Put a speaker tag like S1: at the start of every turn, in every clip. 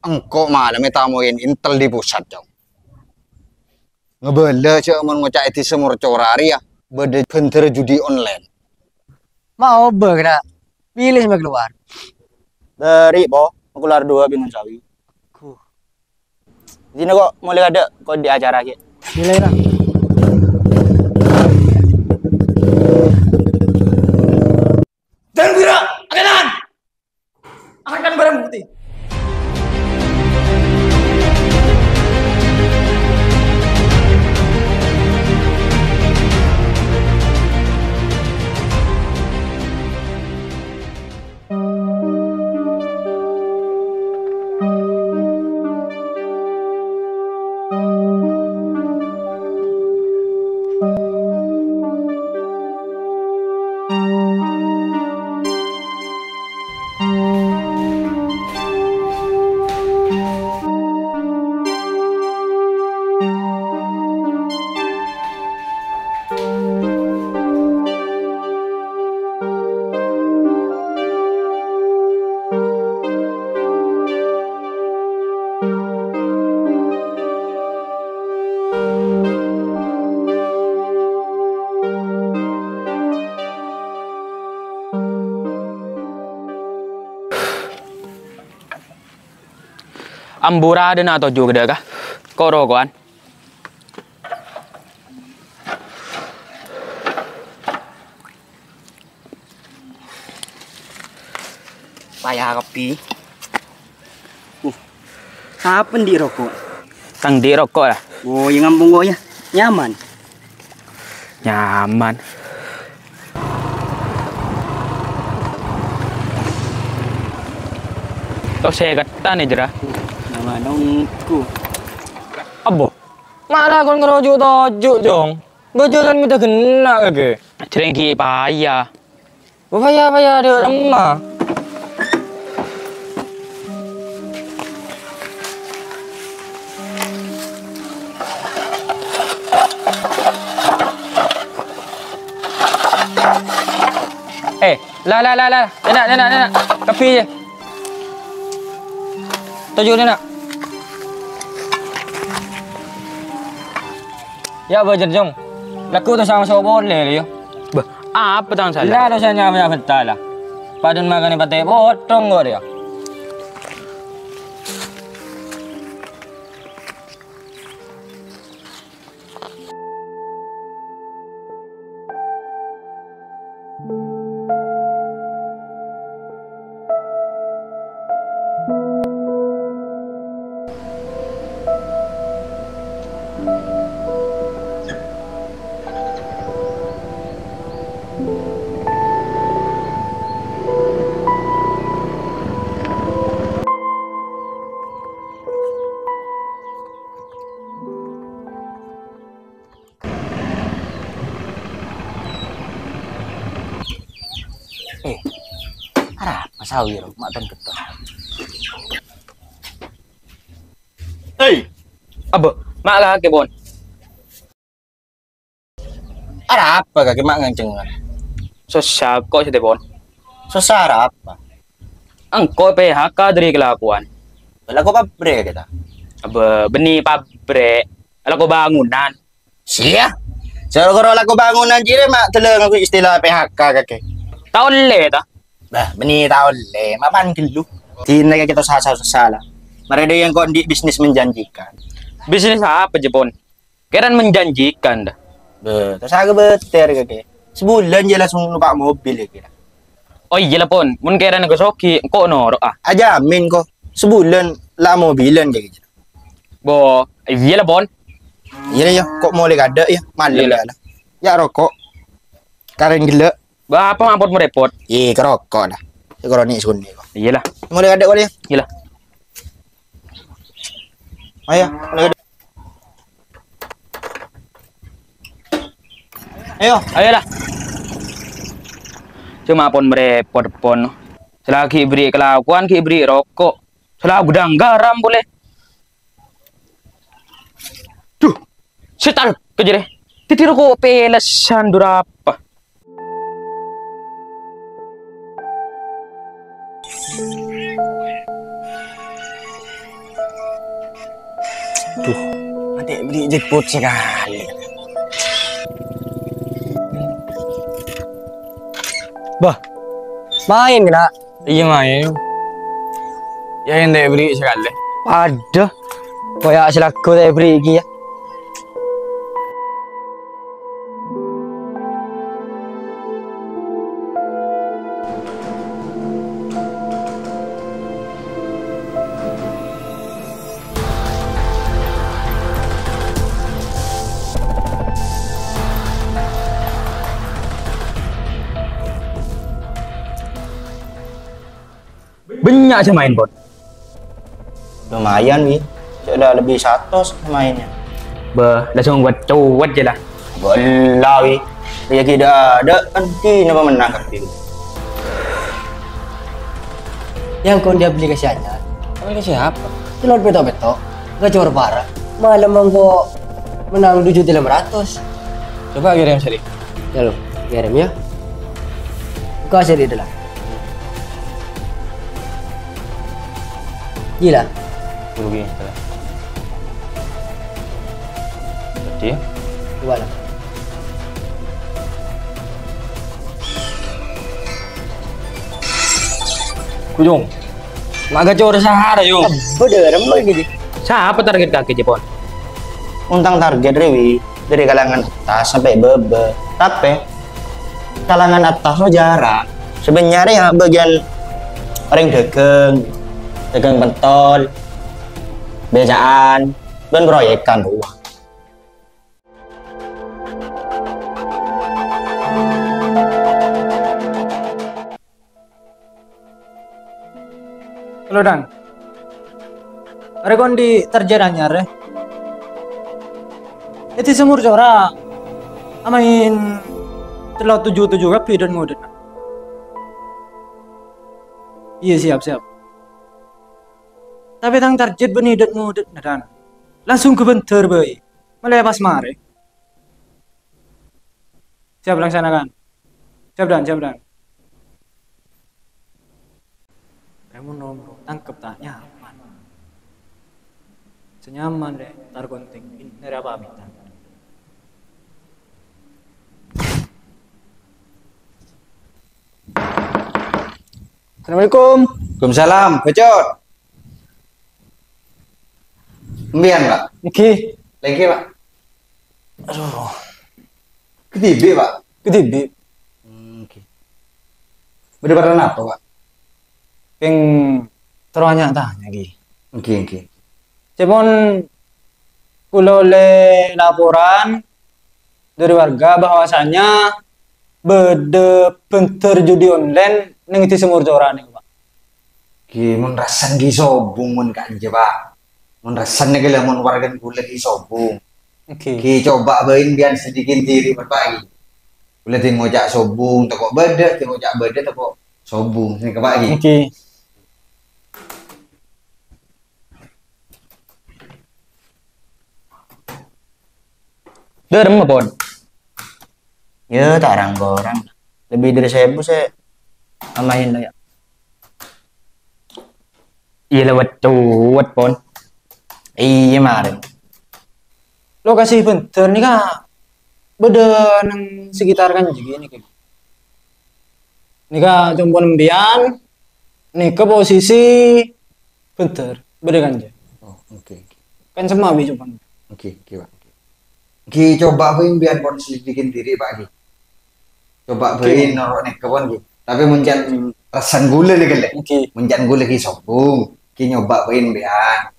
S1: Engkau malam tamuin Intel di pusat dong. Ngebela cek mau ngocak itu semur corari ya. Beda bentar judi online.
S2: Mau bergerak. Pilih sama keluar.
S3: Dari aku keluar dua bingung sawi. Di sini kok mulai ada kok di acara gitu.
S2: Pilih lah.
S3: Dan Wira, akanan! Akan barang bukti.
S4: Ambura ada na tojo gede kah? Koro koan.
S2: Payah kopi. Kapan di rokok?
S4: Tang di rokok lah.
S2: Oh, yang ngambung gue ya. Nyaman.
S4: Nyaman. Tok saya kata nih jera.
S2: Nama nongku.
S4: Abo. Mana kon ngerojo tojo jong. Bojolan minta kena kage. Cerengki payah. Payah dia lemah. Lah. Nenak. Kopi je. Tujuh nenak. Ya bajar jong. Laku tu sama sama boleh dia. Bah, apa tang salah? Lah saya nyampe betul lah. Padahal makan pate potong gua dia.
S3: Masawi ro, mak ton ketok. Hei,
S4: Abo, mak lah ke bon.
S3: ada apa kaki mak ngancengan?
S4: Sosial kok sih bon.
S3: Sesara apa?
S4: Engkau PHK dari kelakuan.
S3: Lah kok pabre kita?
S4: Abo, benih pabrik. Kalau kau bangunan.
S3: Sia. Cara laku bangunan jire mak teleng aku istilah PHK kaki.
S4: Tahu le ta?
S3: Bah, beni tahu le, mapan gelu. Tina kita salah. Mereka yang kok di bisnis menjanjikan.
S4: Bisnis apa Jepon? Keren menjanjikan dah.
S3: Terus aku beter kaki. Sebulan je langsung numpak mobil ya kira.
S4: Oh iya lah pon, mun keren aku soki, kok noro ah.
S3: Ajamin kok. Sebulan lah mobilan kayak gitu.
S4: Bo, iya lah pon.
S3: Iya ya, kok mulai kada ya, malam lah. Ya rokok. Karen gila.
S4: Ba apa mampot merepot?
S3: Kerokok lah. Kalau ni suni kok.
S4: Iya lah.
S3: Mulai kada kok dia.
S4: Iya lah.
S3: Ayo, mulai kada.
S4: Ayolah. Cuma pon merepot pon. Selagi beri kelakuan, ki beri rokok. Selagi gudang garam boleh. Duh, setal kejere. Titir rokok pelesan durapa.
S3: Duh, adik beli jackpot sekali.
S2: Bah, main kena.
S4: Iya main. Ya yang tak beri sekali.
S2: Ada. Kayak selaku tak beri lagi ya.
S4: Banyak saya main Bon.
S3: Lumayan, Wi. Sudah lebih 100 mainnya.
S4: Bah, langsung buat cuat je lah.
S3: Bola, Wi. Dia tidak ada kan nama menang kan Wi.
S2: Yang kau dia beli kasihannya.
S4: Kamu ke siapa?
S2: Telur betok-betok. Gacor parah. Malam kau menang 7.500.
S4: Coba kirim seri.
S2: Ya lo, kirim ya. Kau seri itulah. Gila.
S4: Rugi setelah. Berarti ya?
S2: Coba lah.
S4: Kujung. Mak gacor sahara yo.
S2: Bener, emang gini.
S4: Siapa target kaki Jepon?
S3: Untang target Wi dari kalangan atas sampai bebe. Tapi kalangan atas lo jarang. Sebenarnya bagian orang dagang pentol, becaan, dan proyekan uang.
S5: Halo Dan. Are kon di terjadi anyar ya. Itu semur jora. Amain terlalu tujuh kapi dan ngodet. Iya siap. Tapi tang target benidet ngodet Dan. Langsung ke bentar boy. Melepas mare. Siap laksanakan. Siap Dan. Kamu nomor tangkep tak nyaman. Senyaman deh, tar konting. Ini apa minta?
S2: Assalamualaikum.
S1: Waalaikumsalam, Bocor. Mbian, Pak.
S2: Oke.
S1: Lagi, Pak. Aduh. Ketibi, Pak.
S2: Ketibi.
S1: Oke. Berdebaran apa, Pak?
S5: Ping teranya tanya lagi.
S1: Oke.
S5: Cuman kulo oleh laporan dari warga bahwasanya bede bentar judi online ning di semur joran nih Pak.
S1: Ki mun rasan ki sobung mun kanje, Pak. Mun rasan nek mun warga kula ki sobung.
S5: Oke.
S1: Ki coba bain biar sedikit diri Pak. Kula ting ngojak sobung, toko bede, toko sobung sing Pak iki.
S5: Oke.
S4: Derem Bon.
S3: Ya, tarang orang. Lebih dari 1.000 saya amain lah ya.
S4: Iya lewat cuat Bon.
S3: Iya, maren.
S5: Lokasi bentar nih kak beda nang sekitar kan juga nih kayak. Nih kak cumpon embian nih ke posisi bentar beda kan aja.
S1: Oh, oke.
S5: Kan semawi cumpon.
S1: Oke, Pak. Ki coba bain biar pon selidikin diri Pak ki. Coba bain norok nek kebon ki. Tapi muncan rasan gula lagi le.
S5: Oke.
S1: Muncan gula ki sobung. Ki nyoba bain biar.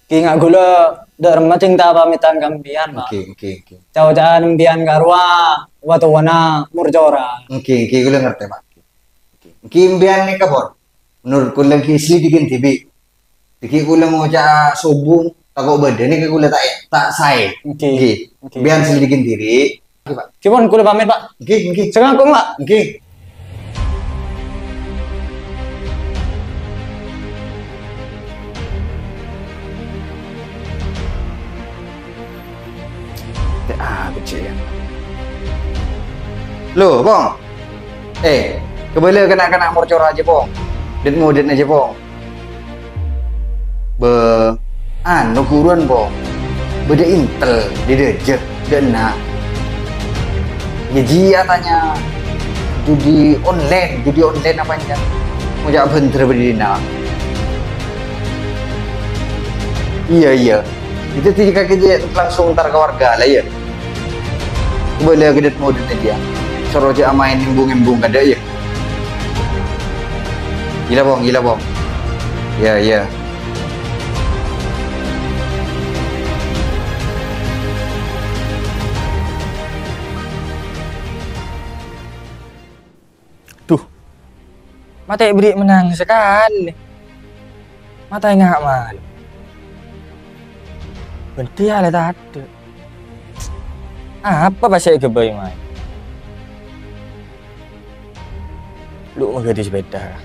S5: Ki nggak gula dharma cinta pamitan kambian Pak.
S1: Oke.
S5: Cawacan embian garwa watu wana murjora.
S1: Oke, gula ngerti Pak. Ki biar nek kebon. Menurut kula ki selidikin tibi. Ki kula mau ca sobung takut badan ini kula tak saya.
S5: Oke.
S1: Biar selidikin diri. Oke, Pak.
S5: Kipon kula pamit Pak.
S1: Oke.
S5: Sekarang aku Pak.
S1: Oke. Kecil ya. Loh, Bong. Kebele kena murcor aja, Bong. Den aja, Bong. Anu kuruan, Bong. beda intel di deje dena. Ya jia tanya judi online apa aja. Mau jak bener berdina. Iya. Itu jika kita langsung ntar ke warga lah ya. Boleh gedet modenya dia. Suruh aja main embung kada ya. Gila bong. Ya.
S4: Mata beri menang sekali. Mata nggak malu. Berarti ala tak ada. Apa bahasa kebayi main? Lu mau ganti sepeda?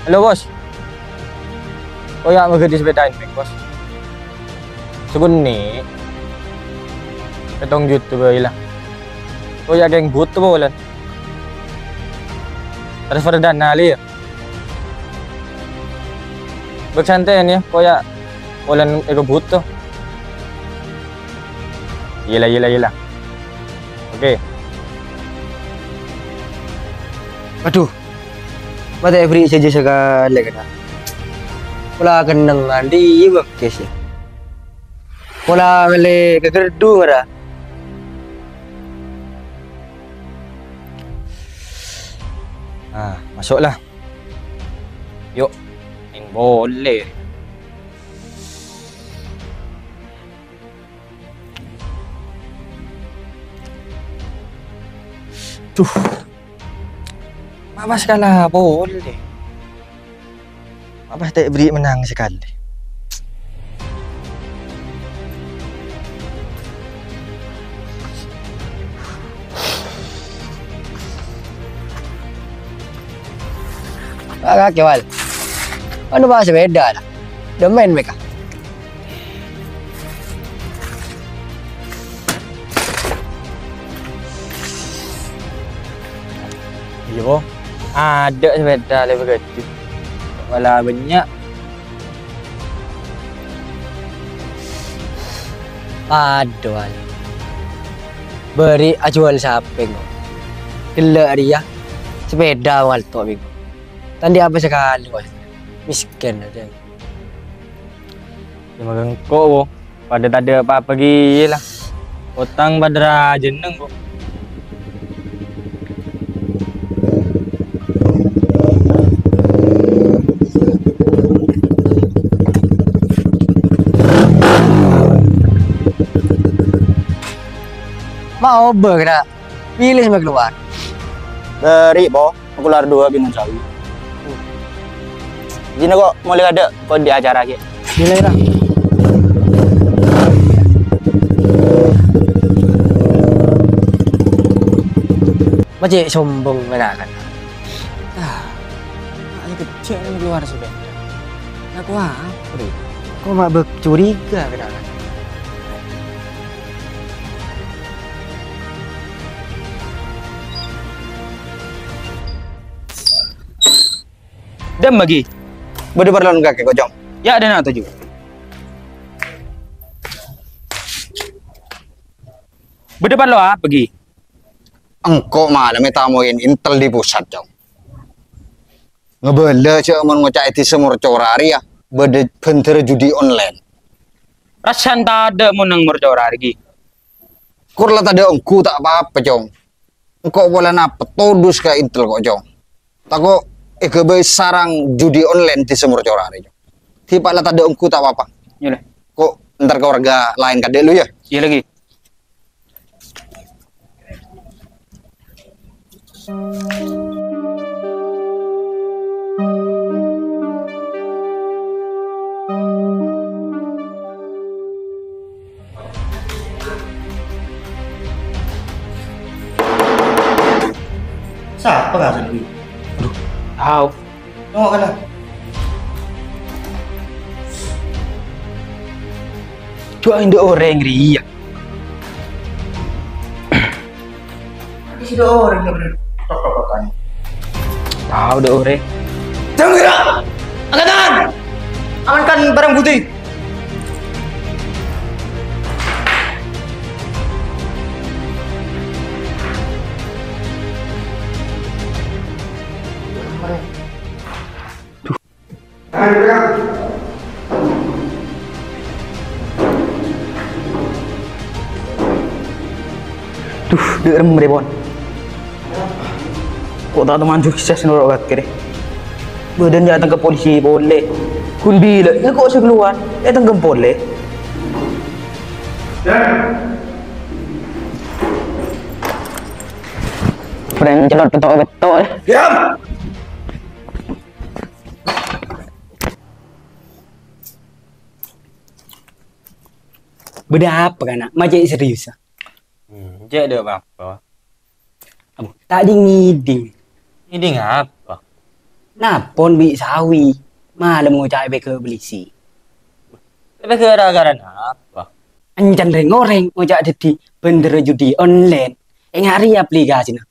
S4: Halo bos. Oh ya mau ganti sepeda ini bos. Segun nih, ketong juta bayilah. Oh ya geng butuh bolan. Transfer dana li ya. Bersantai ya, kau ya bolan ego butuh. Yelah. Oke.
S2: Aduh. Mata every saja sekali kena. Pula kenang andi bakes ya. Pula mele kegerdu ngara.
S4: Masuklah. Yuk, main boleh. Tuh. Mama sekali boleh. Mama tak beri menang sekali.
S2: Agak kewal. Ano ba sepeda lah? Domain mereka.
S4: Iya, ada sepeda lebih kecil. Malah banyak.
S2: Aduh. Beri ajual sapeng. Gila dia. Sepeda wal to bing. Tadi apa sekali bos? Miskin aja.
S4: Cuma gengko, pada tak ada apa-apa gila. Utang pada jeneng kok.
S2: Mau bergerak. Pilih sama keluar.
S3: Dari bo, aku keluar 2 bingung sawi. Jina kok mulai ada kok di acara ki.
S2: Nilai lah. Macam sombong menakan.
S4: Ini kecil yang keluar sudah. Aku apa?
S2: Kau mak bercuriga menakan.
S4: Dem bagi.
S3: Berdebar lawan kakek kocong.
S4: Ya ada nak tuju. Berdepan lo apa pergi?
S1: Engkau malam tamuin intel di pusat jong. Ngebela cak mau ngocak itu semur corari ya. Bede bentar judi online.
S4: Rasan tak ada menang mercora lagi.
S1: Kurla tadi engkau tak apa-apa jong. Engkau boleh napa todus ke intel kok jong. Tako ebe sarang judi online di semur corari jong. Tiba lah tadi engkau tak apa-apa.
S4: Iya.
S1: Kok ntar ke warga lain kadek lu ya?
S4: Iya lagi.
S5: Siapa nggak sedih?
S4: Tahu.
S5: Tengok kan lah.
S4: Cuma ada orang ria.
S5: Di situ orang yang bener. Tok.
S4: Tahu deh ore.
S5: Jangan gerak! Angkat tangan! Amankan barang bukti.
S3: Duh, derem deh, Bon. Kok tak teman sukses nurut kaki deh. Badan datang ke polisi boleh. Kun bila, ya kok saya keluar. Datang ke boleh.
S4: Friend celot betul-betul.
S5: Diam!
S2: Beda apa kan nak? Macam serius ah.
S4: Cek deh apa?
S2: Abu, tadi ngiding.
S4: Ini ngapa?
S2: Napon bi sawi. Malam ngucap ke belisi.
S4: Tapi gara-gara apa?
S2: Anjan goreng ngucap jadi bener judi online. Hari aplikasi nah.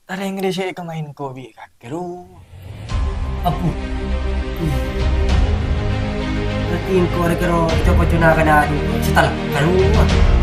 S4: Ada yang gede sih kemain kopi kakeru.
S2: Abu. Berarti kau ada kero coba cuna kena setelah keluar.